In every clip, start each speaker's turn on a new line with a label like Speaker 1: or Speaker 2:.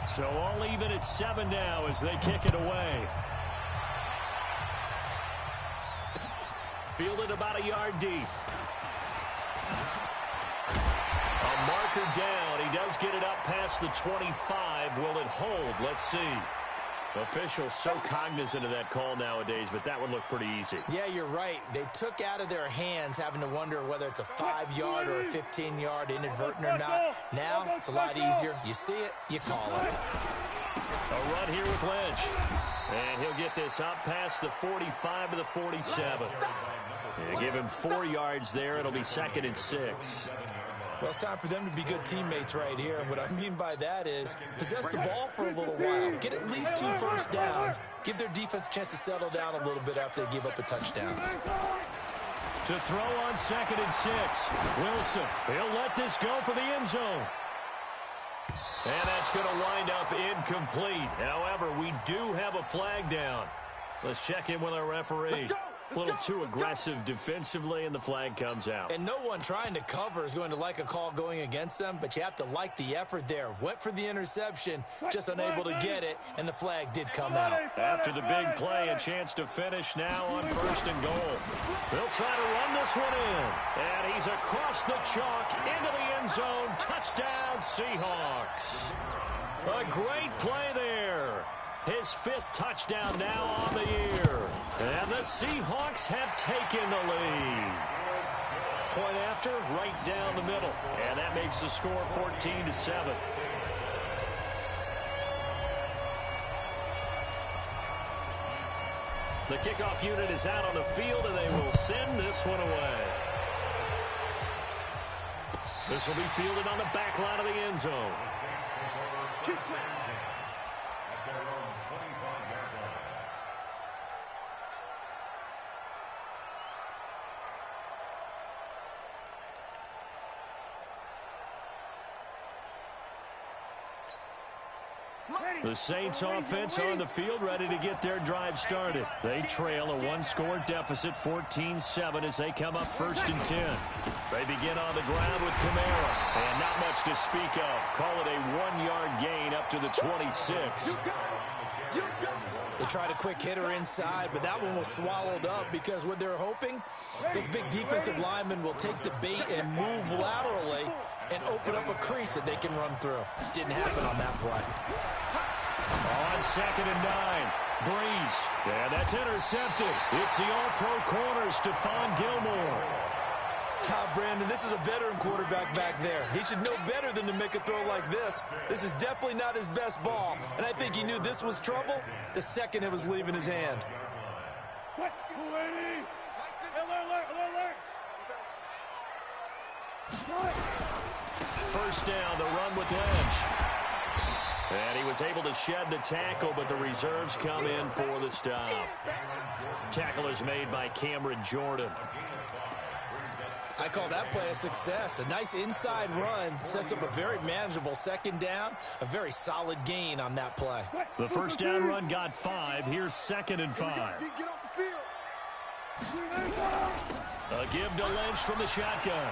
Speaker 1: So all even at 7 now as they kick it away. Fielded about a yard deep. A marker down. He does get it up past the 25. Will it hold? Let's see. Officials so cognizant of that call nowadays, but that would look pretty easy.
Speaker 2: Yeah, you're right. They took out of their hands having to wonder whether it's a 5-yard or a 15-yard inadvertent or not. Now it's a lot easier. You see it, you call it.
Speaker 1: A run here with Lynch. And he'll get this up past the 45 to the 47. Yeah, give him 4 yards there. It'll be 2nd and 6.
Speaker 2: Well, it's time for them to be good teammates right here. And what I mean by that is possess the ball for a little while. Get at least 2 first downs. Give their defense a chance to settle down a little bit after they give up a touchdown.
Speaker 1: To throw on 2nd and 6. Wilson, he'll let this go for the end zone. And that's going to wind up incomplete. However, we do have a flag down. Let's check in with our referee. A little too aggressive defensively, and the flag comes out.
Speaker 2: And no one trying to cover is going to like a call going against them, but you have to like the effort there. Went for the interception, just unable to get it, and the flag did come out.
Speaker 1: After the big play, a chance to finish now on 1st and goal. They'll try to run this one in. And he's across the chalk into the end zone. Touchdown, Seahawks. A great play there. His 5th touchdown now on the year. And the Seahawks have taken the lead. Point after, right down the middle. And that makes the score 14-7. The kickoff unit is out on the field, and they will send this one away. This will be fielded on the back line of the end zone. The Saints offense on the field, ready to get their drive started. They trail a 1-score deficit, 14-7, as they come up 1st and 10. They begin on the ground with Kamara, and not much to speak of. Call it a 1-yard gain up to the 26.
Speaker 2: They tried a quick hitter inside, but that one was swallowed up because what they're hoping, those big defensive linemen will take the bait and move laterally and open up a crease that they can run through. Didn't happen on that play.
Speaker 1: On 2nd and 9, Breeze. Yeah, that's intercepted. It's the all-pro corner, Stephon Gilmore.
Speaker 2: Brandon, this is a veteran quarterback back there. He should know better than to make a throw like this. This is definitely not his best ball, and I think he knew this was trouble the second it was leaving his hand.
Speaker 1: First down, the run with Lynch. And he was able to shed the tackle, but the reserves come in for the stop. Tackle is made by Cameron Jordan.
Speaker 2: I call that play a success. A nice inside run sets up a very manageable 2nd down, a very solid gain on that play.
Speaker 1: The first down run got 5. Here's 2nd and 5. A give to Lynch from the shotgun.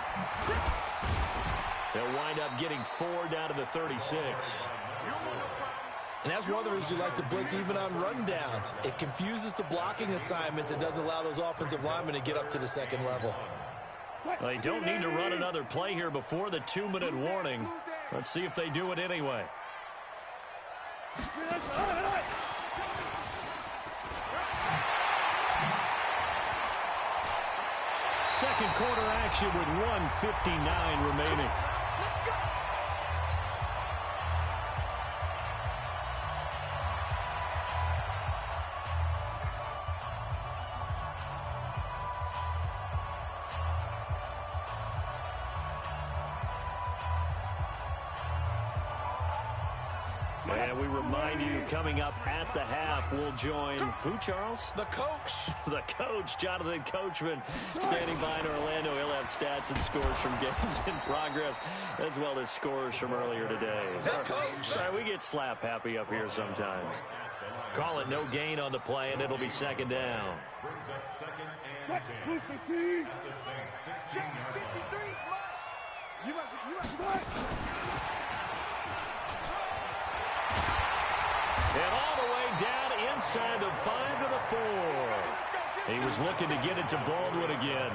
Speaker 1: They'll wind up getting 4 down to the 36.
Speaker 2: And that's one of the reasons you like to blitz even on rundowns. It confuses the blocking assignments and doesn't allow those offensive linemen to get up to the 2nd level.
Speaker 1: They don't need to run another play here before the 2-minute warning. Let's see if they do it anyway. Second quarter action with 1:59 remaining. And And we remind you, coming up at the half, we'll join who, Charles?
Speaker 2: The coach.
Speaker 1: The coach, Jonathan Coachman, standing by in Orlando. He'll have stats and scores from games in progress, as well as scores from earlier today.
Speaker 2: The coach.
Speaker 1: Sorry, we get slap happy up here sometimes. Call it no gain on the play, and it'll be second down.
Speaker 3: Brings up second and 10. At the same 16-yard line. You must what?
Speaker 1: And all the way down inside the 5 to the 4. He was looking to get it to Baldwin again.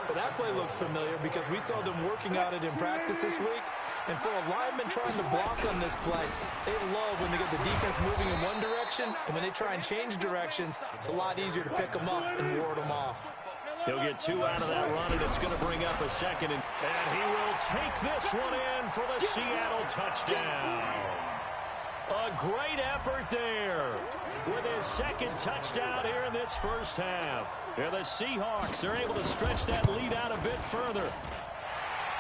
Speaker 2: Well, that play looks familiar because we saw them working on it in practice this week. And for a lineman trying to block on this play, they love when they get the defense moving in one direction. And when they try and change directions, it's a lot easier to pick them up and ward them off.
Speaker 1: He'll get 2 out of that run, and it's going to bring up a second. And he will take this one in for the Seattle touchdown. A great effort there with his second touchdown here in this first half. And the Seahawks are able to stretch that lead out a bit further.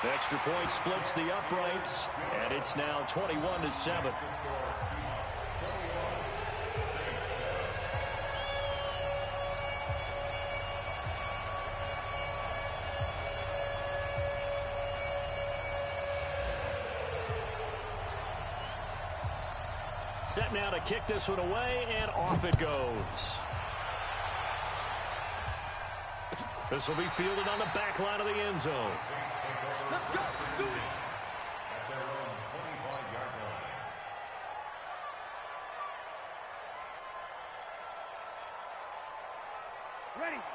Speaker 1: The extra point splits the uprights, and it's now 21-7. Set now to kick this one away, and off it goes. This will be fielded on the back line of the end zone.
Speaker 3: Let's go. Do it. At their own 25-yard line.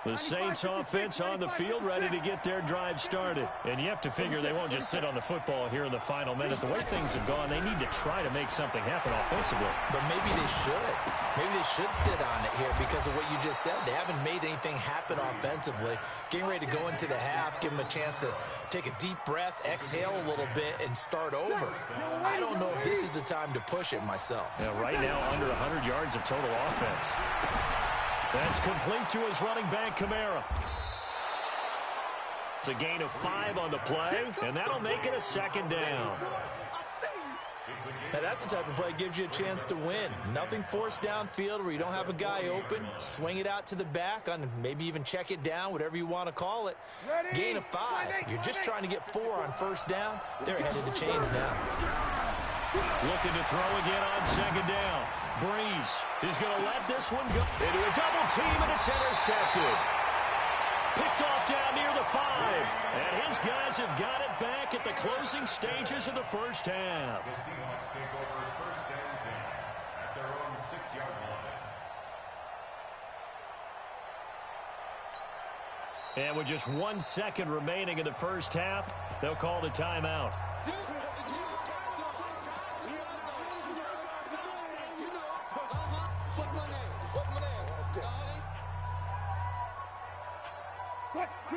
Speaker 1: The Saints offense on the field, ready to get their drive started. And you have to figure they won't just sit on the football here in the final minute. The way things have gone, they need to try to make something happen offensively.
Speaker 2: But maybe they should. Maybe they should sit on it here because of what you just said. They haven't made anything happen offensively. Getting ready to go into the half, give them a chance to take a deep breath, exhale a little bit, and start over. I don't know if this is the time to push it myself.
Speaker 1: Yeah, right now, under 100 yards of total offense. That's complete to his running back, Kamara. It's a gain of 5 on the play, and that'll make it a second down.
Speaker 2: Now, that's the type of play that gives you a chance to win. Nothing forced downfield where you don't have a guy open. Swing it out to the back, on maybe even check it down, whatever you want to call it. Gain of 5. You're just trying to get 4 on first down. They're ahead of the chains now.
Speaker 1: Looking to throw again on second down. Breeze is going to let this one go into a double team, and it's intercepted. Picked off down near the 5. And his guys have got it back at the closing stages of the first half.
Speaker 3: The Seahawks take over first and 10 at their own 6-yard line.
Speaker 1: And with just 1 second remaining in the first half, they'll call the timeout.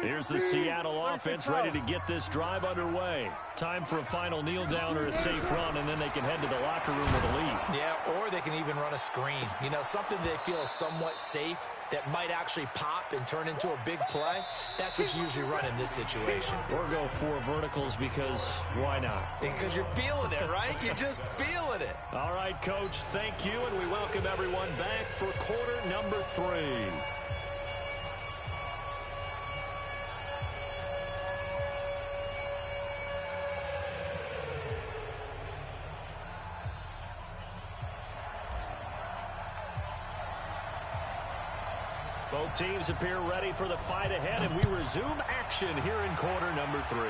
Speaker 1: Here's the Seattle offense ready to get this drive underway. Time for a final kneel down or a safe run, and then they can head to the locker room with a lead.
Speaker 2: Yeah, or they can even run a screen. You know, something they feel is somewhat safe that might actually pop and turn into a big play. That's what you usually run in this situation.
Speaker 1: Or go 4 verticals because why not?
Speaker 2: Because you're feeling it, right? You're just feeling it.
Speaker 1: All right, Coach, thank you, and we welcome everyone back for quarter number 3. Both teams appear ready for the fight ahead, and we resume action here in quarter number 3.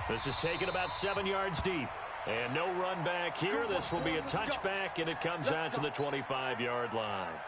Speaker 1: This is taken about 7 yards deep. And no run back here. This will be a touchback, and it comes out to the 25-yard line.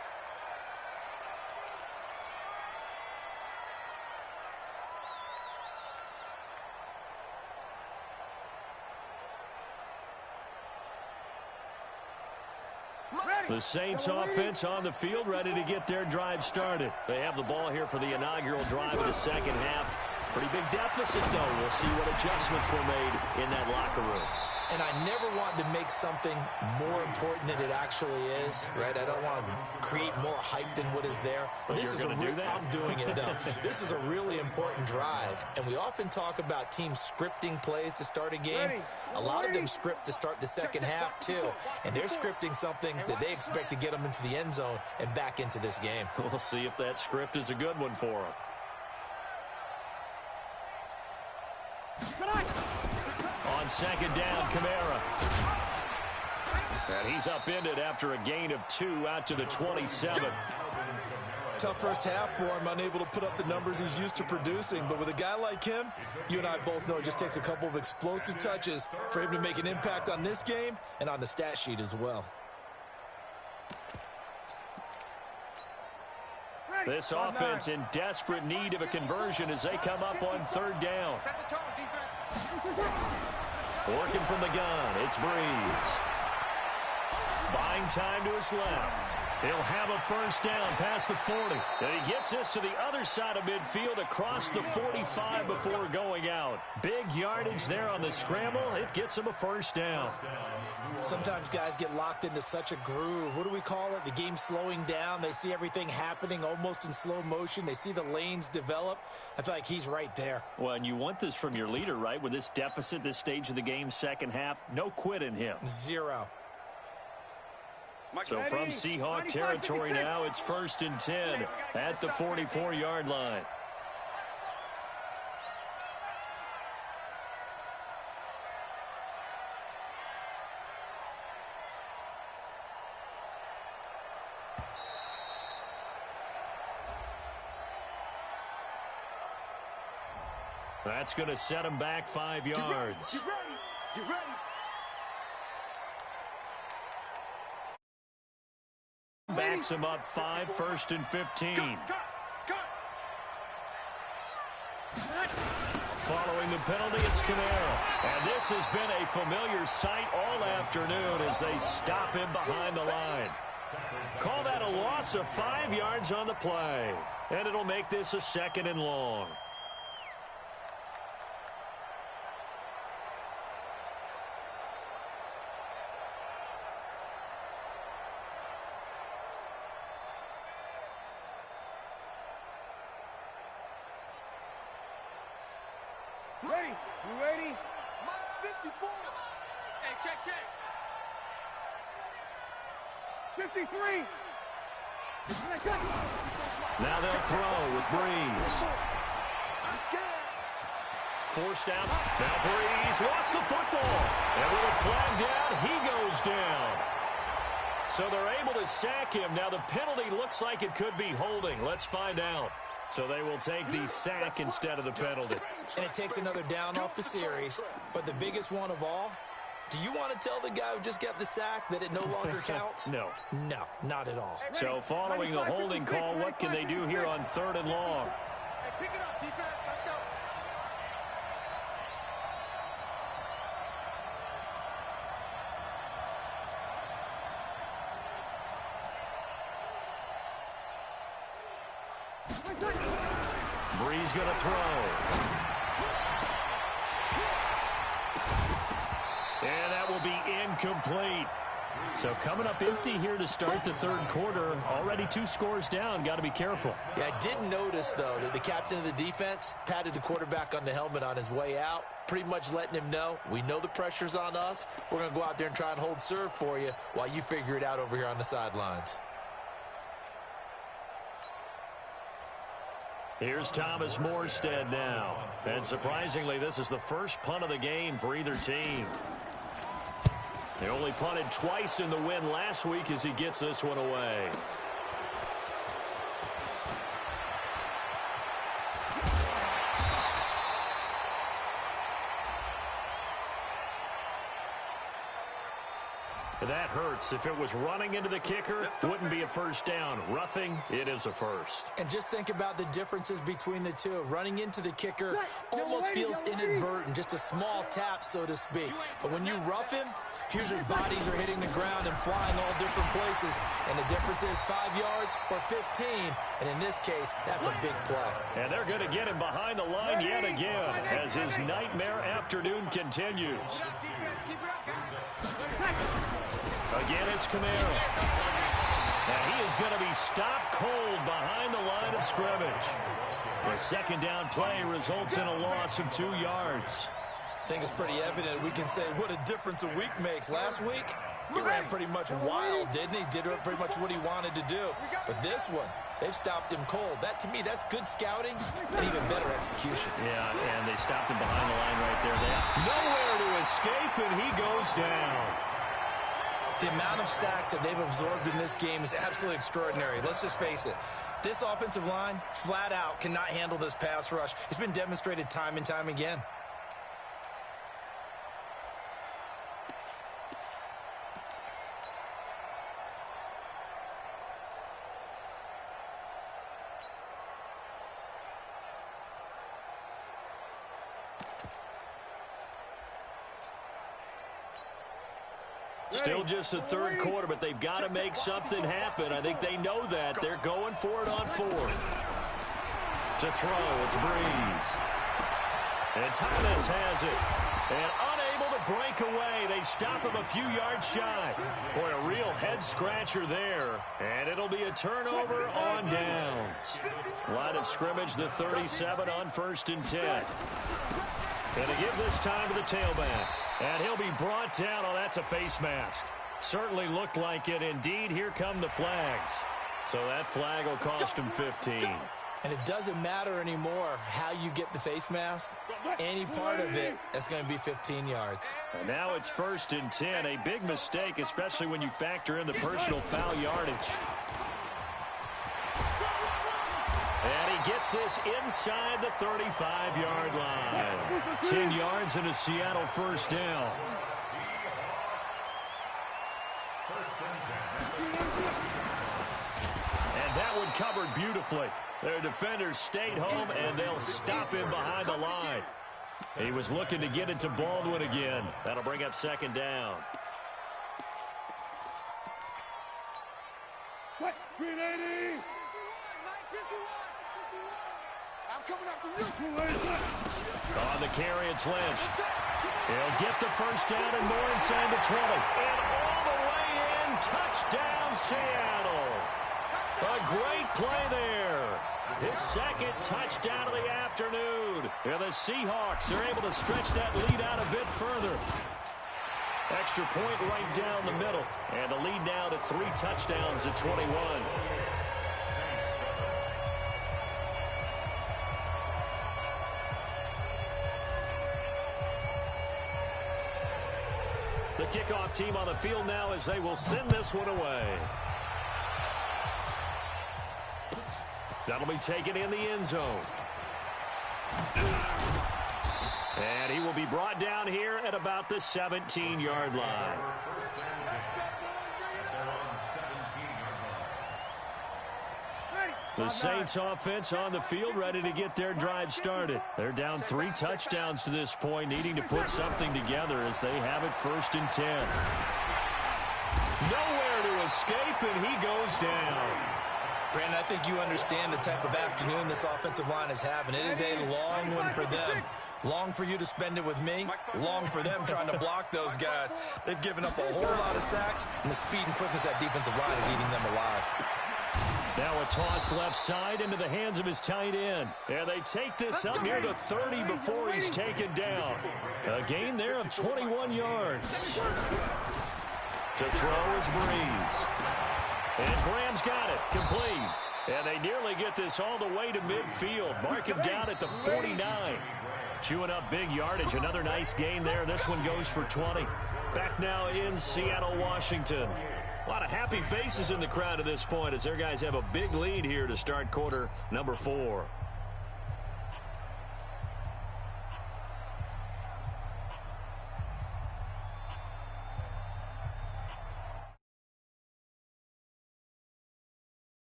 Speaker 1: The Saints offense on the field, ready to get their drive started. They have the ball here for the inaugural drive of the second half. Pretty big deficit, though. We'll see what adjustments were made in that locker room.
Speaker 2: And I never want to make something more important than it actually is, right? I don't want to create more hype than what is there. But this is I'm doing it, though. This is a really important drive. And we often talk about teams scripting plays to start a game. A lot of them script to start the second half, too. And they're scripting something that they expect to get them into the end zone and back into this game.
Speaker 1: We'll see if that script is a good one for them. On second down, Kamara. And he's upended after a gain of 2 out to the 27.
Speaker 2: Tough first half for him, unable to put up the numbers he's used to producing. But with a guy like him, you and I both know it just takes a couple of explosive touches for him to make an impact on this game and on the stat sheet as well.
Speaker 1: This offense in desperate need of a conversion as they come up on third down. Working from the gun, it's Breeze. Buying time to his left. He'll have a first down past the 40. And he gets this to the other side of midfield across the 45 before going out. Big yardage there on the scramble. It gets him a first down.
Speaker 2: Sometimes guys get locked into such a groove. What do we call it? The game slowing down. They see everything happening almost in slow motion. They see the lanes develop. I feel like he's right there.
Speaker 1: Well, and you want this from your leader, right? With this deficit, this stage of the game, second half, no quit in him.
Speaker 2: 0.
Speaker 1: So from Seahawk territory now, it's 1st and 10 at the 44-yard line. That's going to set him back 5 yards.
Speaker 3: Get ready. Get ready.
Speaker 1: Backs him up 5, 1st and 15. Following the penalty, it's Kamara. And this has been a familiar sight all afternoon as they stop him behind the line. Call that a loss of 5 yards on the play. And it'll make this a 2nd and long.
Speaker 3: Ready? You ready? Mike 54. Hey, check. 53.
Speaker 1: Now they'll throw with Breeze. Forced out. Now Breeze lost the football. And with a flag down, he goes down. So they're able to sack him. Now the penalty looks like it could be holding. Let's find out. So they will take the sack instead of the penalty.
Speaker 2: And it takes another down off the series. But the biggest one of all, do you want to tell the guy who just got the sack that it no longer counts?
Speaker 1: No.
Speaker 2: No, not at all.
Speaker 1: So following the holding call, what can they do here on 3rd and long?
Speaker 3: Hey, pick it up, defense. Let's go.
Speaker 1: Breeze going to throw. And that will be incomplete. So coming up empty here to start the 3rd quarter. Already 2 scores down. Got to be careful.
Speaker 2: Yeah, I did notice, though, that the captain of the defense patted the quarterback on the helmet on his way out, pretty much letting him know, we know the pressure's on us. We're going to go out there and try and hold serve for you while you figure it out over here on the sidelines.
Speaker 1: Here's Thomas Morstead now. And surprisingly, this is the first punt of the game for either team. They only punted twice in the win last week as he gets this one away. That hurts. If it was running into the kicker, wouldn't be a first down. Roughing, it is a first.
Speaker 2: And just think about the differences between the two. Running into the kicker almost feels inadvertent, just a small tap, so to speak. But when you rough him, Usually bodies are hitting the ground and flying all different places, and the difference is 5 yards or 15, and in this case, that's a big play.
Speaker 1: And they're going to get him behind the line yet again as his nightmare afternoon continues. Again, it's Camaro. And he is going to be stopped cold behind the line of scrimmage. The second down play results in a loss of 2 yards.
Speaker 2: I think it's pretty evident. We can say what a difference a week makes. Last week, he ran pretty much wild, didn't he? Did pretty much what he wanted to do. But this one, they've stopped him cold. That, to me, that's good scouting and even better execution.
Speaker 1: Yeah, and they stopped him behind the line right there. They have nowhere to escape, and he goes down.
Speaker 2: The amount of sacks that they've absorbed in this game is absolutely extraordinary. Let's just face it. This offensive line, flat out, cannot handle this pass rush. It's been demonstrated time and time again.
Speaker 1: Still just the third quarter, but they've got to make something happen. I think they know that. They're going for it on fourth. To throw, it's Breeze. And Thomas has it. And unable to break away. They stop him a few yards shy. Boy, a real head-scratcher there. And it'll be a turnover on downs. Line of scrimmage, the 37 on 1st and 10. And to give this time to the tailback. And he'll be brought down. Oh, that's a face mask. Certainly looked like it. Indeed, here come the flags. So that flag will cost him 15.
Speaker 2: And it doesn't matter anymore how you get the face mask. Any part of it is going to be 15 yards.
Speaker 1: And now it's 1st and 10. A big mistake, especially when you factor in the personal foul yardage. And he gets this inside the 35-yard line. 10 yards and a Seattle first down. And that one covered beautifully. Their defenders stayed home, and they'll stop him behind the line. He was looking to get it to Baldwin again. That'll bring up 2nd down.
Speaker 3: What? 380! I'm coming after you.
Speaker 1: On the carry, it's Lynch. He'll get the first down and more inside the 20. And all the way in, touchdown Seattle. A great play there. His second touchdown of the afternoon. And the Seahawks are able to stretch that lead out a bit further. Extra point right down the middle. And the lead now to 3 touchdowns at 21. The kickoff team on the field now as they will send this one away. That'll be taken in the end zone. And he will be brought down here at about the 17-yard line. The Saints offense on the field ready to get their drive started. They're down 3 touchdowns to this point, needing to put something together as they have it 1st and 10. Nowhere to escape, and he goes down.
Speaker 2: Brandon, I think you understand the type of afternoon this offensive line is having. It is a long one for them. Long for you to spend it with me. Long for them trying to block those guys. They've given up a whole lot of sacks, and the speed and quickness of that defensive line is eating them alive.
Speaker 1: Now a toss left side into the hands of his tight end. And they take this up near the 30 before he's taken down. A gain there of 21 yards. To throw is Breeze. And Graham's got it. Complete. And they nearly get this all the way to midfield. Mark him down at the 49. Chewing up big yardage. Another nice gain there. This one goes for 20. Back now in Seattle, Washington. A lot of happy faces in the crowd at this point as their guys have a big lead here to start quarter number 4.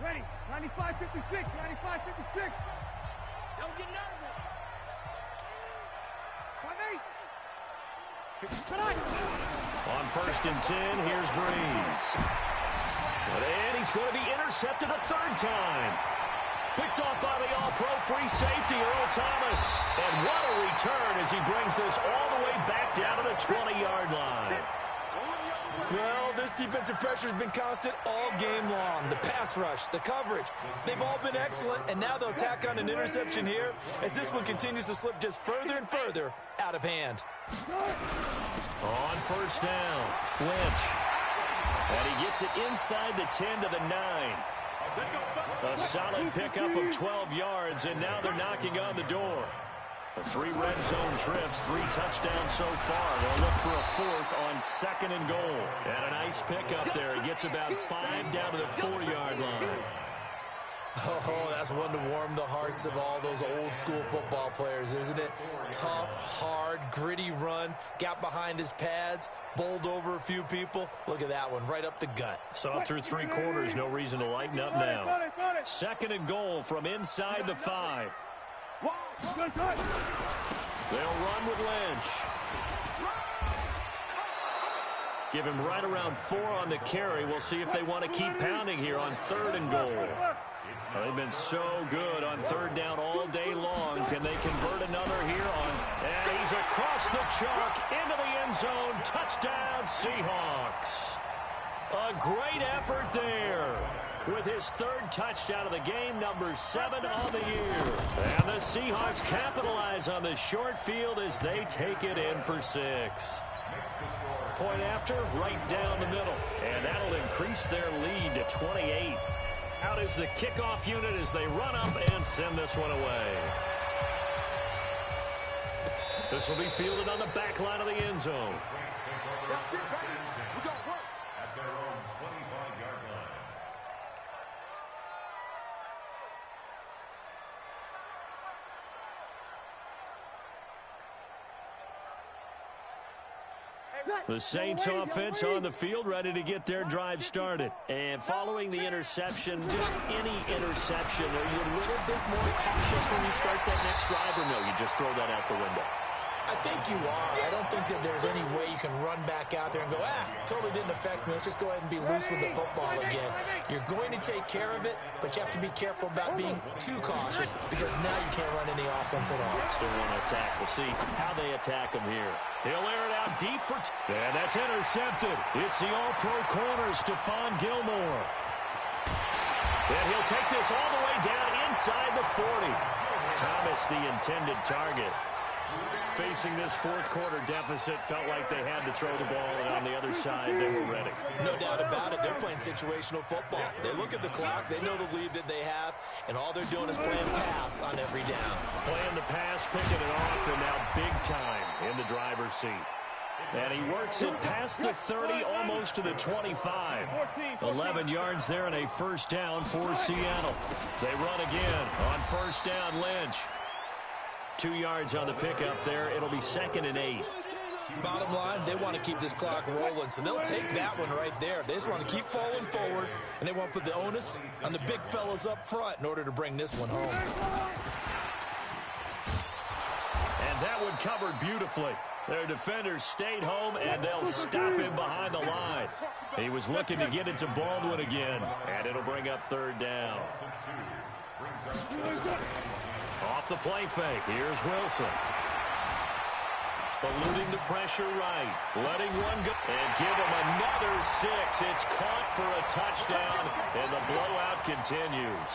Speaker 3: Ready? 95-56, 95-56. Don't get nervous.
Speaker 1: On 1st and 10, here's Breeze. And he's going to be intercepted a third time. Picked off by the all-pro free safety, Earl Thomas. And what a return as he brings this all the way back down to the 20-yard line.
Speaker 2: Well, this defensive pressure has been constant all game long. The pass rush, the coverage, they've all been excellent, and now they'll tack on an interception here as this one continues to slip just further and further out of hand.
Speaker 1: On 1st down, Lynch. And he gets it inside the 10 to the 9. A solid pickup of 12 yards, and now they're knocking on the door. The 3 red zone trips, 3 touchdowns so far. They'll look for a 4th on 2nd and goal. And a nice pickup there. He gets about 5 down to the 4-yard line.
Speaker 2: Oh, that's one to warm the hearts of all those old school football players, isn't it? Tough, hard, gritty run, got behind his pads, bowled over a few people. Look at that one, right up the gut.
Speaker 1: Saw through 3 quarters, no reason to lighten up now. 2nd and goal from inside the 5. They'll run with Lynch. Give him right around 4 on the carry. We'll see if they want to keep pounding here on 3rd and goal. They've been so good on 3rd down all day long. Can they convert another here on? And he's across the chalk into the end zone. Touchdown, Seahawks. A great effort there with his 3rd touchdown of the game, number 7 on the year. And the Seahawks capitalize on the short field as they take it in for 6. Point after, right down the middle. And that'll increase their lead to 28. Out is the kickoff unit as they run up and send this one away. This will be fielded on the back line of the end zone. The Saints offense on the field, ready to get their drive started. And following the interception, just any interception, are you a little bit more cautious when you start that next drive, or no, you just throw that out the window?
Speaker 2: I think you are. I don't think that there's any way you can run back out there and go, totally didn't affect me. Let's just go ahead and be loose with the football again. You're going to take care of it, but you have to be careful about being too cautious because now you can't run any offense at all.
Speaker 1: Still want to attack. We'll see how they attack him here. He'll air it out deep for and that's intercepted. It's the all-pro corner, Stephon Gilmore. And he'll take this all the way down inside the 40. Thomas, the intended target. Facing this 4th quarter deficit, felt like they had to throw the ball, and on the other side, they were ready.
Speaker 2: No doubt about it. They're playing situational football. They look at the clock, they know the lead that they have, and all they're doing is playing pass on every down.
Speaker 1: Playing the pass, picking it off, and now big time in the driver's seat. And he works it past the 30, almost to the 25. 11 yards there and a 1st down for Seattle. They run again on 1st down, Lynch. 2 yards on the pickup there. It'll be 2nd and 8.
Speaker 2: Bottom line, they want to keep this clock rolling, so they'll take that one right there. They just want to keep falling forward, and they want to put the onus on the big fellas up front in order to bring this one home.
Speaker 1: And that one covered beautifully. Their defenders stayed home, and they'll stop him behind the line. He was looking to get it to Baldwin again, and it'll bring up 3rd down. Off the play fake, here's Wilson. Eluding the pressure right, letting one go, and give him another 6. It's caught for a touchdown, and the blowout continues.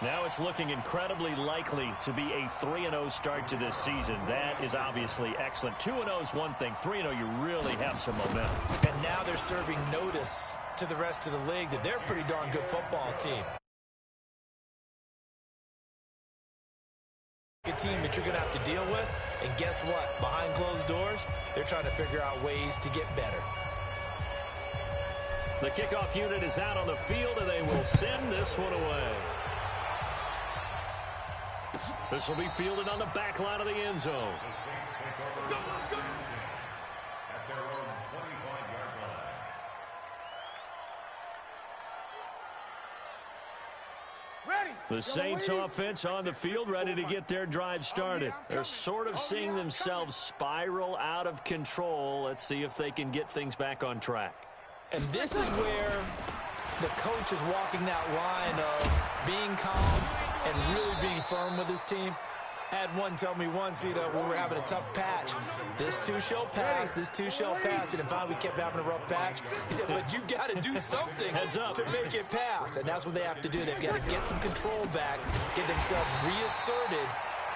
Speaker 1: Now it's looking incredibly likely to be a 3-0 start to this season. That is obviously excellent. 2-0 is one thing. 3-0, you really have some momentum.
Speaker 2: And now they're serving notice to the rest of the league that they're a pretty darn good football team. A team that you're going to have to deal with, and guess what? Behind closed doors, they're trying to figure out ways to get better.
Speaker 1: The kickoff unit is out on the field, and they will send this one away. This will be fielded on the back line of the end zone. The Saints offense on the field, ready to get their drive started. They're sort of seeing themselves spiral out of control. Let's see if they can get things back on track.
Speaker 2: And this is where the coach is walking that line of being calm and really being firm with his team. I had one tell me once, we were having a tough patch. This too shall pass, this too shall pass. And finally we kept having a rough patch. He said, but you've got to do something to make it pass. And that's what they have to do. They've got to get some control back, get themselves reasserted,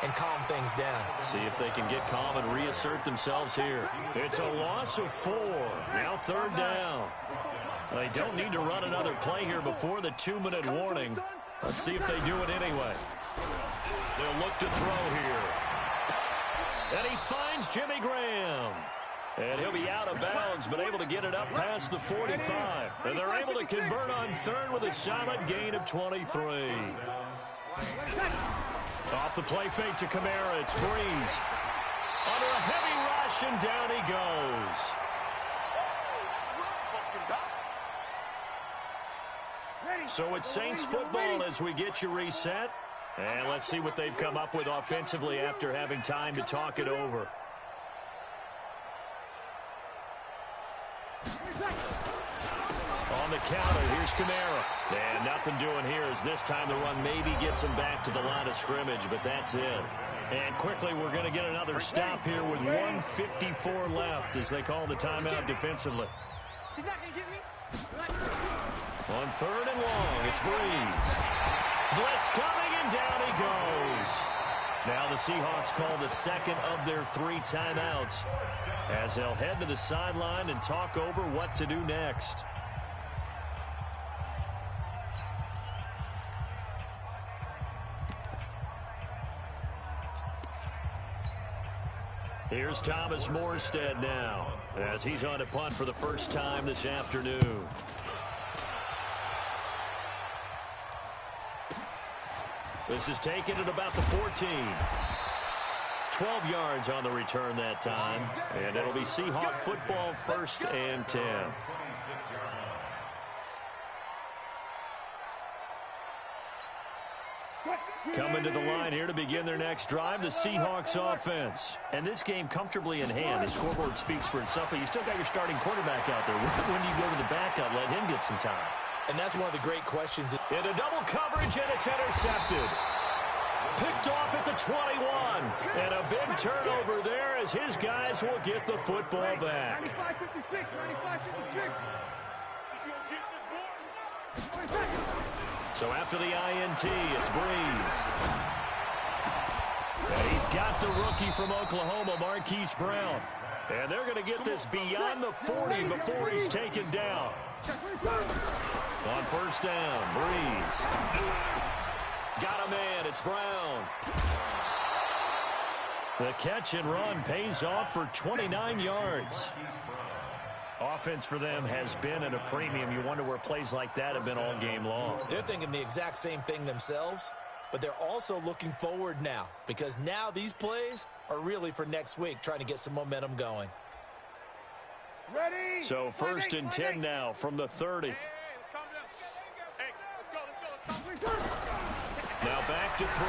Speaker 2: and calm things down.
Speaker 1: See if they can get calm and reassert themselves here. It's a loss of 4. Now 3rd down. They don't need to run another play here before the 2-minute warning. Let's see if they do it anyway. They'll look to throw here. And he finds Jimmy Graham. And he'll be out of bounds, but able to get it up past the 45. And they're able to convert on 3rd with a solid gain of 23. Off the play fake to Kamara, it's Breeze. Under a heavy rush, and down he goes. So it's Saints football as we get you reset. And let's see what they've come up with offensively after having time to talk it over. On the counter, here's Kamara. And nothing doing here as this time the run maybe gets him back to the line of scrimmage, but that's it. And quickly we're going to get another stop here with 1:54 left as they call the timeout defensively.
Speaker 3: He's not going to get me.
Speaker 1: On 3rd and long, it's Breeze. Blitz coming, and down he goes. Now the Seahawks call the second of their 3 timeouts as they'll head to the sideline and talk over what to do next. Here's Thomas Morstead now as he's on a punt for the first time this afternoon. This is taken at about the 14. 12 yards on the return that time. And it'll be Seahawk football, 1st and 10. Coming to the line here to begin their next drive, the Seahawks offense. And this game comfortably in hand. The scoreboard speaks for itself, but you still got your starting quarterback out there. When do you go to the backup, let him get some time?
Speaker 2: And that's one of the great questions.
Speaker 1: Into double coverage, and it's intercepted. Picked off at the 21. And a big turnover there as his guys will get the football back.
Speaker 3: 95-56, 95-56.
Speaker 1: So after the INT, it's Breeze. And he's got the rookie from Oklahoma, Marquise Brown. And they're going to get this beyond the 40 before he's taken down. On 1st down, Breeze. Got a man, it's Brown. The catch and run pays off for 29 yards. Offense for them has been at a premium. You wonder where plays like that have been all game long.
Speaker 2: They're thinking the exact same thing themselves, but they're also looking forward now because now these plays are really for next week, trying to get some momentum going.
Speaker 3: Ready?
Speaker 1: So 1st and 10 now from the 30. Now back to throw.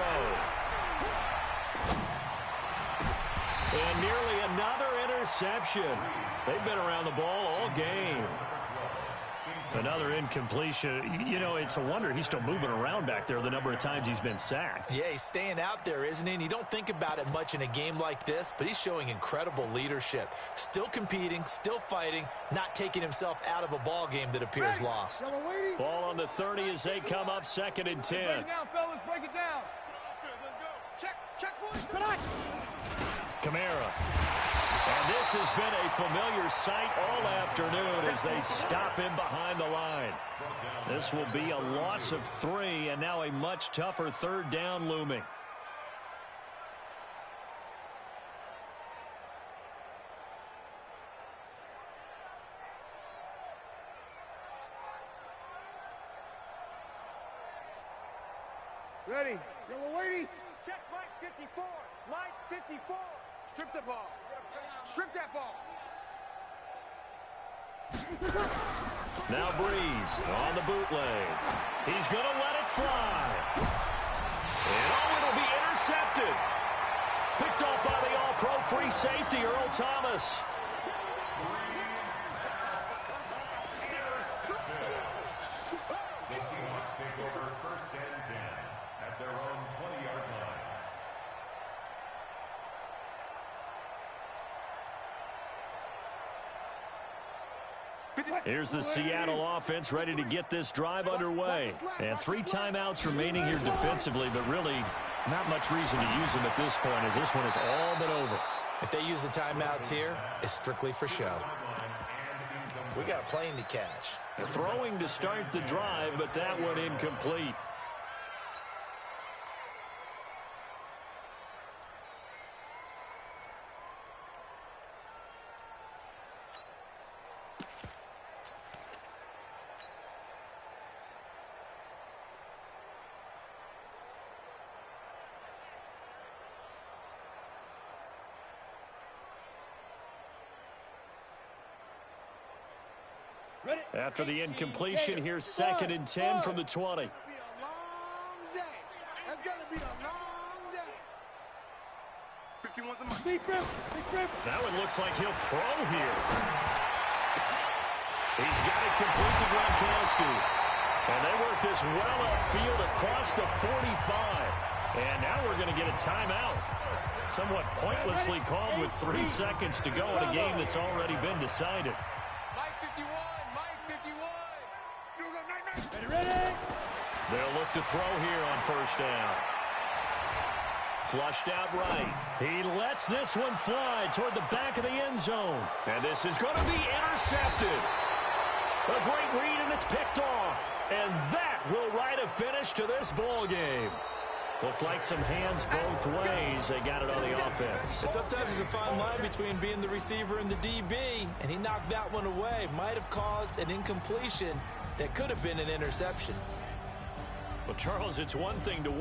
Speaker 1: And nearly another interception. They've been around the ball all game. Another incompletion. You know, it's a wonder he's still moving around back there the number of times he's been sacked.
Speaker 2: Yeah, he's staying out there, isn't he? And you don't think about it much in a game like this, but he's showing incredible leadership. Still competing, still fighting, not taking himself out of a ball game that appears lost.
Speaker 1: Ball on the 30 as they come up 2nd and 10.
Speaker 3: Break it down, fellas. Break it down. Let's go. Check, boys.
Speaker 1: Kamara. And this has been a familiar sight all afternoon as they stop him behind the line. This will be a loss of 3, and now a much tougher 3rd down looming.
Speaker 3: Ready. So we're waiting. Check Mike 54. Mike 54. Strip the ball. Strip that ball.
Speaker 1: Now Breeze on the bootleg. He's going to let it fly. And it'll be intercepted. Picked off by the all-pro free safety, Earl Thomas.
Speaker 4: The Seahawks take over 1st and 10 at their own 20-yard line.
Speaker 1: Here's the Seattle offense ready to get this drive underway. And 3 timeouts remaining here defensively, but really not much reason to use them at this point as this one is all but over.
Speaker 2: If they use the timeouts here, it's strictly for show. We got a plane to catch.
Speaker 1: Throwing to start the drive, but that one incomplete. After the incompletion, here's 2nd and 10 from the 20.
Speaker 3: It's gonna be a long day. That's gonna be a long day. 51's a mark. Big grip.
Speaker 1: That one looks like he'll throw here. He's got it complete to Gronkowski. And they work this well upfield across the 45. And now we're going to get a timeout. Somewhat pointlessly called with 3 seconds to go in a game that's already been decided.
Speaker 3: Mike 51. Ready?
Speaker 1: They'll look to throw here on 1st down. Flushed out right. He lets this one fly toward the back of the end zone. And this is going to be intercepted. A great read, and it's picked off. And that will write a finish to this ball game. Looked like some hands both ways. They got it on the offense.
Speaker 2: Sometimes there's a fine line between being the receiver and the DB, and he knocked that one away. Might have caused an incompletion that could have been an interception.
Speaker 1: Well, Charles, it's one thing to